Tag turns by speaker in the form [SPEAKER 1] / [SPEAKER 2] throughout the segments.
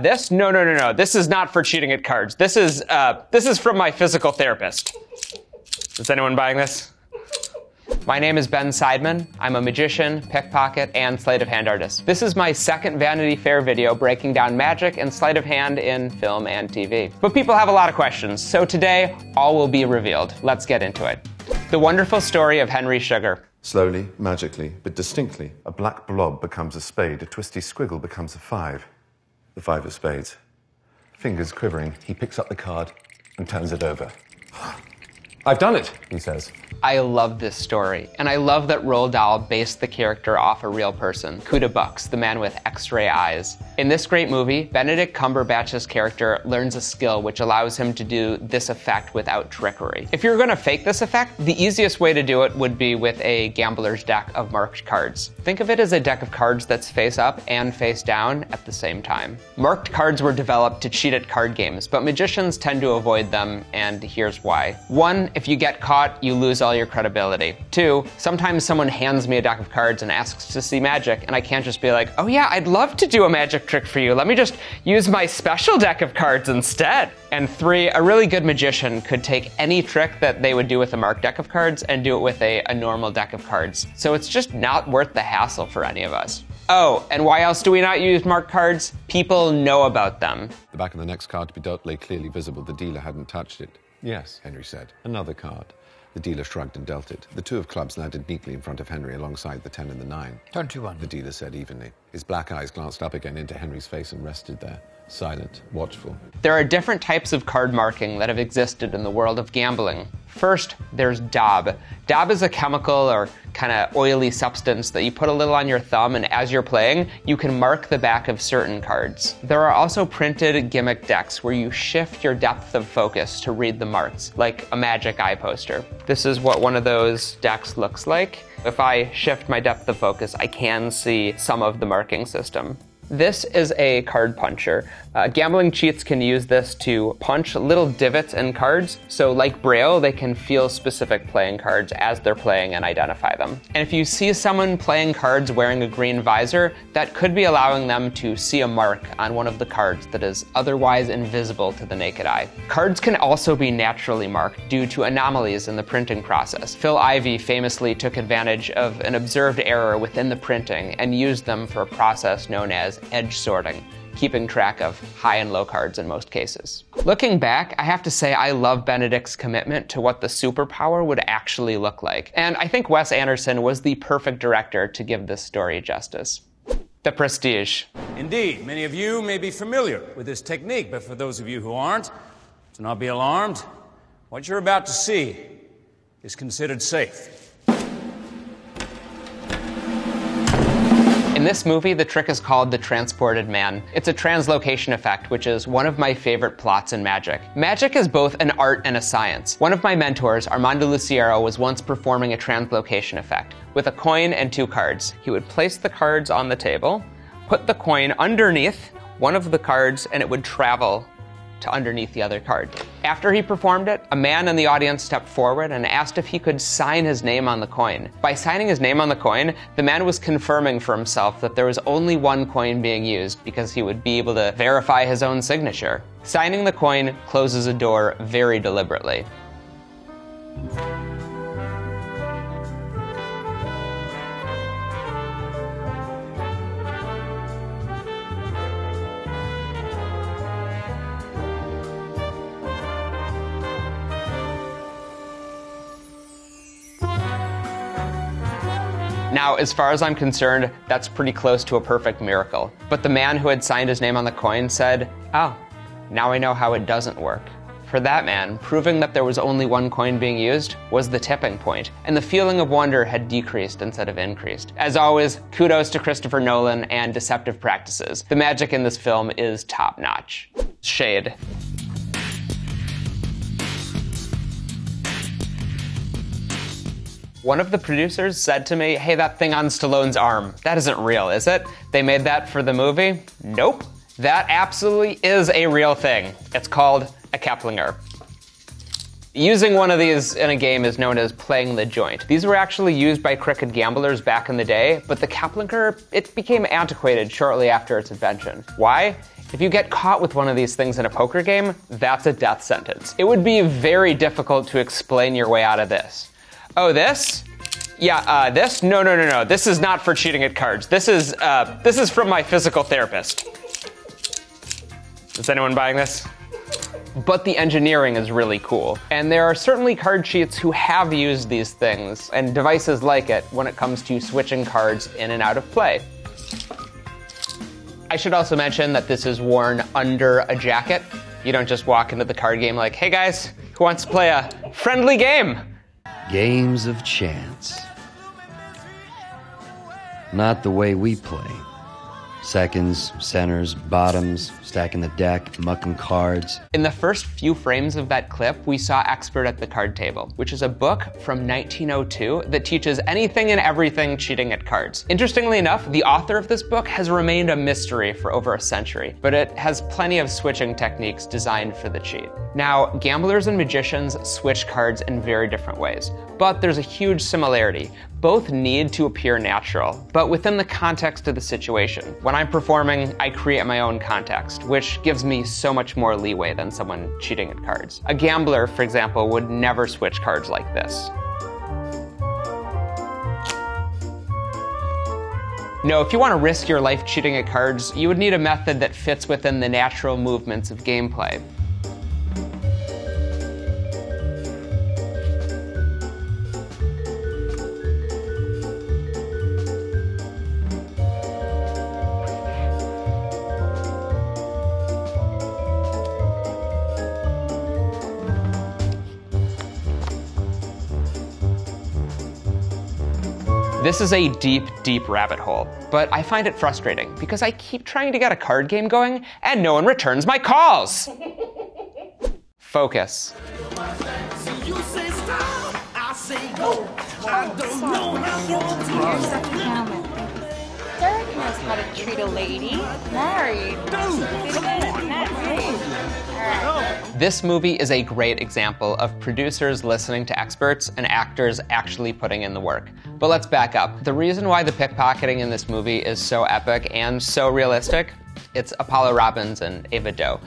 [SPEAKER 1] This? No. This is not for cheating at cards. This is from my physical therapist. Is anyone buying this? My name is Ben Seidman. I'm a magician, pickpocket, and sleight of hand artist. This is my second Vanity Fair video breaking down magic and sleight of hand in film and TV. But people have a lot of questions, so today, all will be revealed. Let's get into it. The wonderful story of Henry Sugar.
[SPEAKER 2] Slowly, magically, but distinctly, a black blob becomes a spade, a twisty squiggle becomes a 5. The 5 of spades. Fingers quivering, he picks up the card and turns it over. I've done it, he says.
[SPEAKER 1] I love this story, and I love that Roald Dahl based the character off a real person, Kuda Bux, the man with X-ray eyes. In this great movie, Benedict Cumberbatch's character learns a skill which allows him to do this effect without trickery. If you're gonna fake this effect, the easiest way to do it would be with a gambler's deck of marked cards. Think of it as a deck of cards that's face up and face down at the same time. Marked cards were developed to cheat at card games, but magicians tend to avoid them, and here's why. 1, if you get caught, you lose all your credibility. 2, sometimes someone hands me a deck of cards and asks to see magic, and I can't just be like, oh yeah, I'd love to do a magic trick for you. Let me just use my special deck of cards instead. And 3, a really good magician could take any trick that they would do with a marked deck of cards and do it with a normal deck of cards. So it's just not worth the hassle for any of us. Oh, and why else do we not use marked cards? People know about them.
[SPEAKER 2] The back of the next card to be dealt lay clearly visible. The dealer hadn't touched it. Yes, Henry said. Another card. The dealer shrugged and dealt it. The 2 of clubs landed neatly in front of Henry alongside the 10 and the 9.
[SPEAKER 3] 21.
[SPEAKER 2] The dealer said evenly. His black eyes glanced up again into Henry's face and rested there, silent, watchful.
[SPEAKER 1] There are different types of card marking that have existed in the world of gambling. First, there's daub. Daub is a chemical or kind of oily substance that you put a little on your thumb, and as you're playing, you can mark the back of certain cards. There are also printed gimmick decks where you shift your depth of focus to read the marks, like a magic eye poster. This is what one of those decks looks like. If I shift my depth of focus, I can see some of the marking system. This is a card puncher. Gambling cheats can use this to punch little divots in cards, so like Braille, they can feel specific playing cards as they're playing and identify them. And if you see someone playing cards wearing a green visor, that could be allowing them to see a mark on one of the cards that is otherwise invisible to the naked eye. Cards can also be naturally marked due to anomalies in the printing process. Phil Ivey famously took advantage of an observed error within the printing and used them for a process known as edge sorting, keeping track of high and low cards in most cases. Looking back, I have to say I love Benedict's commitment to what the superpower would actually look like. And I think Wes Anderson was the perfect director to give this story justice. The Prestige.
[SPEAKER 4] Indeed, many of you may be familiar with this technique, but for those of you who aren't, do not be alarmed. What you're about to see is considered safe.
[SPEAKER 1] In this movie, the trick is called the transported man. It's a translocation effect, which is one of my favorite plots in magic. Magic is both an art and a science. One of my mentors, Armando Lucero, was once performing a translocation effect with a coin and 2 cards. He would place the cards on the table, put the coin underneath one of the cards, and it would travel to underneath the other card. After he performed it, a man in the audience stepped forward and asked if he could sign his name on the coin. By signing his name on the coin, the man was confirming for himself that there was only one coin being used because he would be able to verify his own signature. Signing the coin closes a door very deliberately. Now, as far as I'm concerned, that's pretty close to a perfect miracle. But the man who had signed his name on the coin said, oh, now I know how it doesn't work. For that man, proving that there was only one coin being used was the tipping point, and the feeling of wonder had decreased instead of increased. As always, kudos to Christopher Nolan and deceptive practices. The magic in this film is top-notch. Shade. One of the producers said to me, hey, that thing on Stallone's arm, that isn't real, is it? They made that for the movie? Nope. That absolutely is a real thing. It's called a Keplinger. Using one of these in a game is known as playing the joint. These were actually used by cricket gamblers back in the day, but the Keplinger, it became antiquated shortly after its invention. Why? If you get caught with one of these things in a poker game, that's a death sentence. It would be very difficult to explain your way out of this. Oh, this? Yeah, this? No. This is not for cheating at cards. This is from my physical therapist. Is anyone buying this? But the engineering is really cool. And there are certainly card cheats who have used these things and devices like it when it comes to switching cards in and out of play. I should also mention that this is worn under a jacket. You don't just walk into the card game like, hey guys, who wants to play a friendly game?
[SPEAKER 3] Games of chance. Not the way we play. Seconds, centers, bottoms, stacking the deck, mucking cards.
[SPEAKER 1] In the first few frames of that clip, we saw Expert at the Card Table, which is a book from 1902 that teaches anything and everything cheating at cards. Interestingly enough, the author of this book has remained a mystery for over a century, but it has plenty of switching techniques designed for the cheat. Now, gamblers and magicians switch cards in very different ways, but there's a huge similarity. Both need to appear natural, but within the context of the situation. When I'm performing, I create my own context, which gives me so much more leeway than someone cheating at cards. A gambler, for example, would never switch cards like this. No, if you want to risk your life cheating at cards, you would need a method that fits within the natural movements of gameplay. This is a deep, deep rabbit hole, but I find it frustrating because I keep trying to get a card game going and no one returns my calls. Focus.
[SPEAKER 5] Derek knows how to treat a lady. Married.
[SPEAKER 1] This movie is a great example of producers listening to experts and actors actually putting in the work. But let's back up. The reason why the pickpocketing in this movie is so epic and so realistic, it's Apollo Robbins and Ava Doe.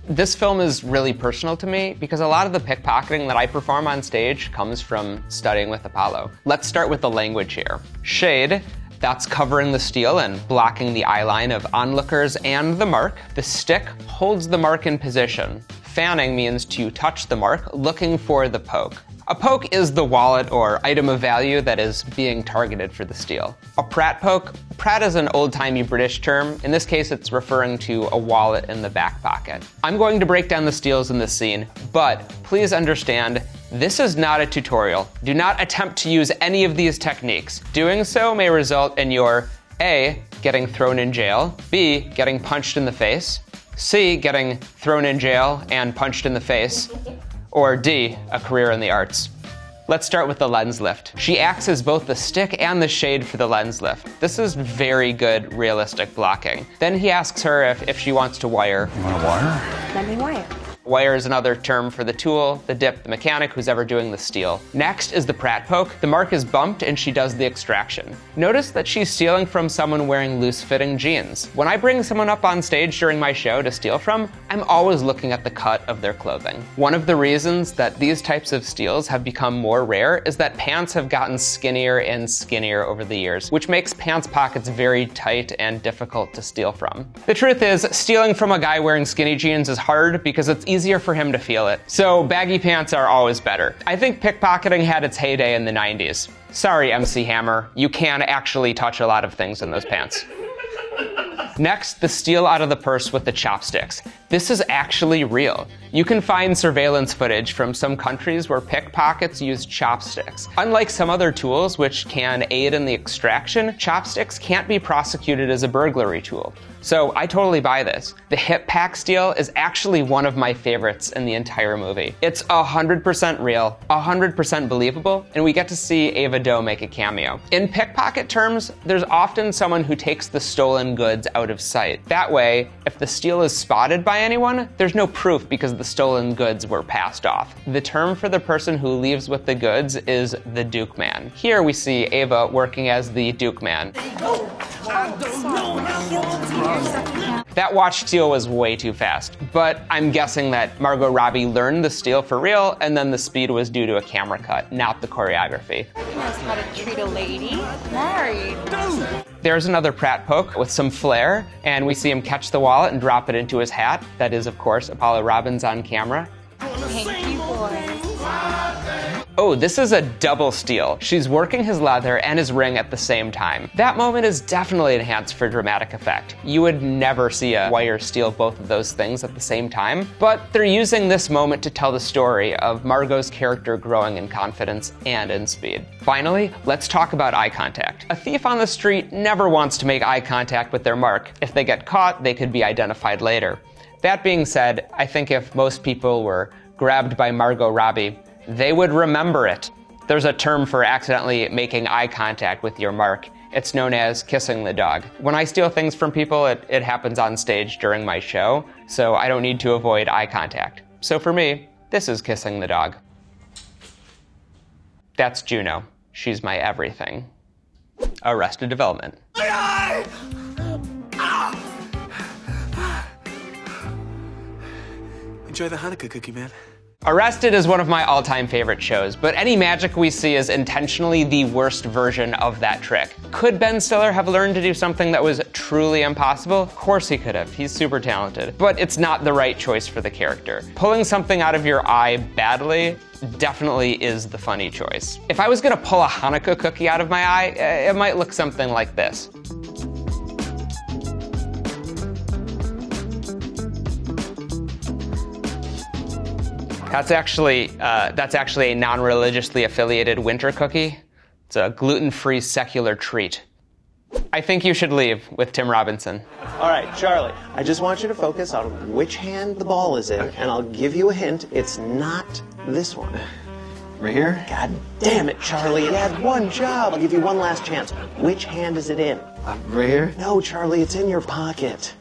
[SPEAKER 1] This film is really personal to me because a lot of the pickpocketing that I perform on stage comes from studying with Apollo. Let's start with the language here. Shade, that's covering the steal and blocking the eye line of onlookers and the mark. The stick holds the mark in position. Fanning means to touch the mark, looking for the poke. A poke is the wallet or item of value that is being targeted for the steal. A prat poke, prat is an old-timey British term. In this case, it's referring to a wallet in the back pocket. I'm going to break down the steals in this scene, but please understand, this is not a tutorial. Do not attempt to use any of these techniques. Doing so may result in your A, getting thrown in jail, B, getting punched in the face, C, getting thrown in jail and punched in the face, or D, a career in the arts. Let's start with the lens lift. She acts as both the stick and the shade for the lens lift. This is very good, realistic blocking. Then he asks her if she wants to wire.
[SPEAKER 3] You want a wire?
[SPEAKER 5] Let me wire.
[SPEAKER 1] Wire is another term for the tool, the dip, the mechanic, who's ever doing the steal. Next is the prat poke. The mark is bumped and she does the extraction. Notice that she's stealing from someone wearing loose-fitting jeans. When I bring someone up on stage during my show to steal from, I'm always looking at the cut of their clothing. One of the reasons that these types of steals have become more rare is that pants have gotten skinnier and skinnier over the years, which makes pants pockets very tight and difficult to steal from. The truth is, stealing from a guy wearing skinny jeans is hard because it's easier for him to feel it. So baggy pants are always better. I think pickpocketing had its heyday in the 90s. Sorry, MC Hammer, you can actually touch a lot of things in those pants. Next, the steal out of the purse with the chopsticks. This is actually real. You can find surveillance footage from some countries where pickpockets use chopsticks. Unlike some other tools which can aid in the extraction, chopsticks can't be prosecuted as a burglary tool. So I totally buy this. The hip pack steal is actually one of my favorites in the entire movie. It's 100% real, 100% believable, and we get to see Ava Doe make a cameo. In pickpocket terms, there's often someone who takes the stolen goods out of sight. That way, if the steal is spotted by anyone, there's no proof because the stolen goods were passed off. The term for the person who leaves with the goods is the Duke Man. Here we see Ava working as the Duke Man. That watch steal was way too fast, but I'm guessing that Margot Robbie learned the steal for real, and then the speed was due to a camera cut, not the choreography.
[SPEAKER 5] Derek knows how to treat a lady. Married.
[SPEAKER 1] There's another Pratt poke with some flair, and we see him catch the wallet and drop it into his hat. That is, of course, Apollo Robbins on camera.
[SPEAKER 5] Thank you, boys.
[SPEAKER 1] Oh, this is a double steal. She's working his leather and his ring at the same time. That moment is definitely enhanced for dramatic effect. You would never see a wire steal both of those things at the same time, but they're using this moment to tell the story of Margot's character growing in confidence and in speed. Finally, let's talk about eye contact. A thief on the street never wants to make eye contact with their mark. If they get caught, they could be identified later. That being said, I think if most people were grabbed by Margot Robbie, they would remember it. There's a term for accidentally making eye contact with your mark. It's known as kissing the dog. When I steal things from people, it happens on stage during my show, so I don't need to avoid eye contact. So for me, this is kissing the dog. That's Juno. She's my everything. Arrested Development.
[SPEAKER 6] Enjoy the Hanukkah cookie, man.
[SPEAKER 1] Arrested is one of my all-time favorite shows, but any magic we see is intentionally the worst version of that trick. Could Ben Stiller have learned to do something that was truly impossible? Of course he could have. He's super talented. But it's not the right choice for the character. Pulling something out of your eye badly definitely is the funny choice. If I was gonna pull a Hanukkah cookie out of my eye, it might look something like this. That's actually a non-religiously affiliated winter cookie. It's a gluten-free secular treat. I think you should leave with Tim Robinson.
[SPEAKER 7] All right, Charlie, I just want you to focus on which hand the ball is in, and I'll give you a hint. It's not this one.
[SPEAKER 6] Right here?
[SPEAKER 7] God damn it, Charlie. You had one job. I'll give you one last chance. Which hand is it in?
[SPEAKER 6] Right here?
[SPEAKER 7] No, Charlie, it's in your pocket.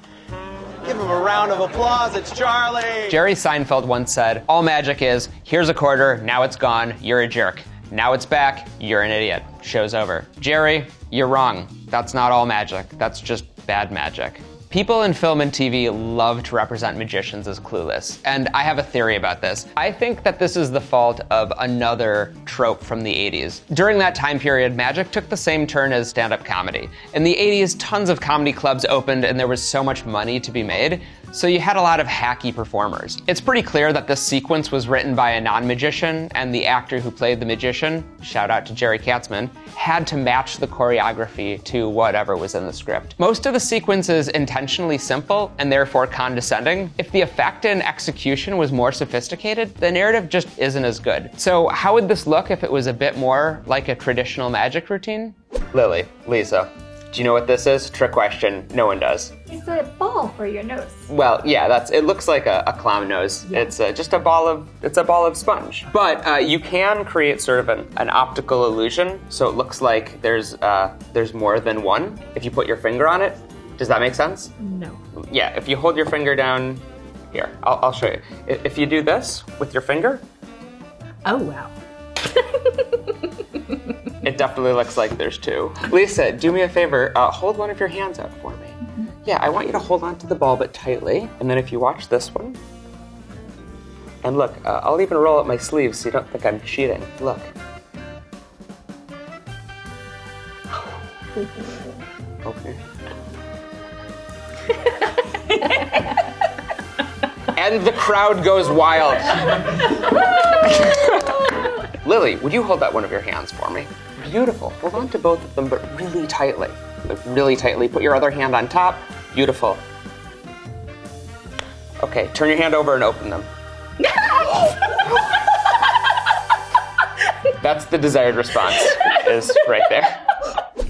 [SPEAKER 7] Give him a round of applause. It's Charlie.
[SPEAKER 1] Jerry Seinfeld once said, all magic is, here's a quarter, now it's gone, you're a jerk. Now it's back, you're an idiot. Show's over. Jerry, you're wrong. That's not all magic. That's just bad magic. People in film and TV love to represent magicians as clueless, and I have a theory about this. I think that this is the fault of another trope from the 80s. During that time period, magic took the same turn as stand-up comedy. In the 80s, tons of comedy clubs opened and there was so much money to be made, so you had a lot of hacky performers. It's pretty clear that this sequence was written by a non-magician, and the actor who played the magician, shout out to Jerry Katzman, had to match the choreography to whatever was in the script. Most of the sequence is intentionally simple and therefore condescending. If the effect and execution was more sophisticated, the narrative just isn't as good. So how would this look if it was a bit more like a traditional magic routine? Lily, Lisa, do you know what this is? Trick question, no one does.
[SPEAKER 8] It's a ball for your nose.
[SPEAKER 1] Well, yeah, it looks like a clown nose. Yeah. It's just a ball of sponge. But you can create sort of an optical illusion, so it looks like there's more than one if you put your finger on it. Does that make sense?
[SPEAKER 8] No.
[SPEAKER 1] Yeah, if you hold your finger down, here, I'll show you. If you do this with your finger.
[SPEAKER 8] Oh, wow.
[SPEAKER 1] It definitely looks like there's two. Lisa, do me a favor, hold one of your hands out for me. Mm-hmm. Yeah, I want you to hold on to the ball, but tightly. And then if you watch this one, and look, I'll even roll up my sleeves so you don't think I'm cheating. Look. Okay. And the crowd goes wild. Lily, would you hold out one of your hands for me? Beautiful. Hold on to both of them, but really tightly. Like really tightly. Put your other hand on top. Beautiful. Okay, turn your hand over and open them. That's the desired response, is right there.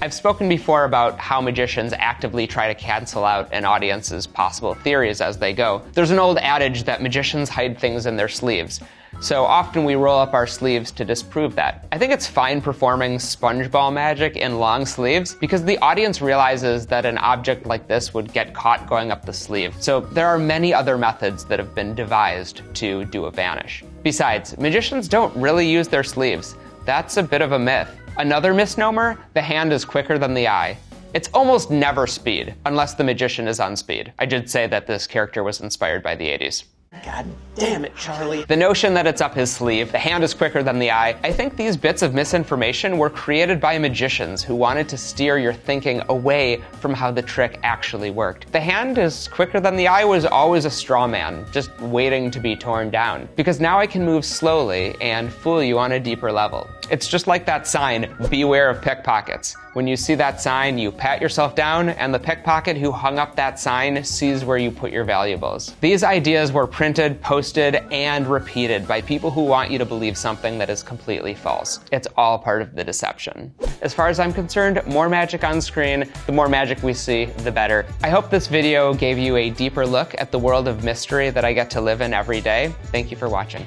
[SPEAKER 1] I've spoken before about how magicians actively try to cancel out an audience's possible theories as they go. There's an old adage that magicians hide things in their sleeves. So often we roll up our sleeves to disprove that. I think it's fine performing sponge ball magic in long sleeves because the audience realizes that an object like this would get caught going up the sleeve. So there are many other methods that have been devised to do a vanish. Besides, magicians don't really use their sleeves. That's a bit of a myth. Another misnomer, the hand is quicker than the eye. It's almost never speed, unless the magician is on speed. I did say that this character was inspired by the 80s.
[SPEAKER 7] God damn it, Charlie.
[SPEAKER 1] The notion that it's up his sleeve, the hand is quicker than the eye, I think these bits of misinformation were created by magicians who wanted to steer your thinking away from how the trick actually worked. The hand is quicker than the eye was always a straw man, just waiting to be torn down. Because now I can move slowly and fool you on a deeper level. It's just like that sign, beware of pickpockets. When you see that sign, you pat yourself down, and the pickpocket who hung up that sign sees where you put your valuables. These ideas were printed, posted, and repeated by people who want you to believe something that is completely false. It's all part of the deception. As far as I'm concerned, more magic on screen, the more magic we see, the better. I hope this video gave you a deeper look at the world of mystery that I get to live in every day. Thank you for watching.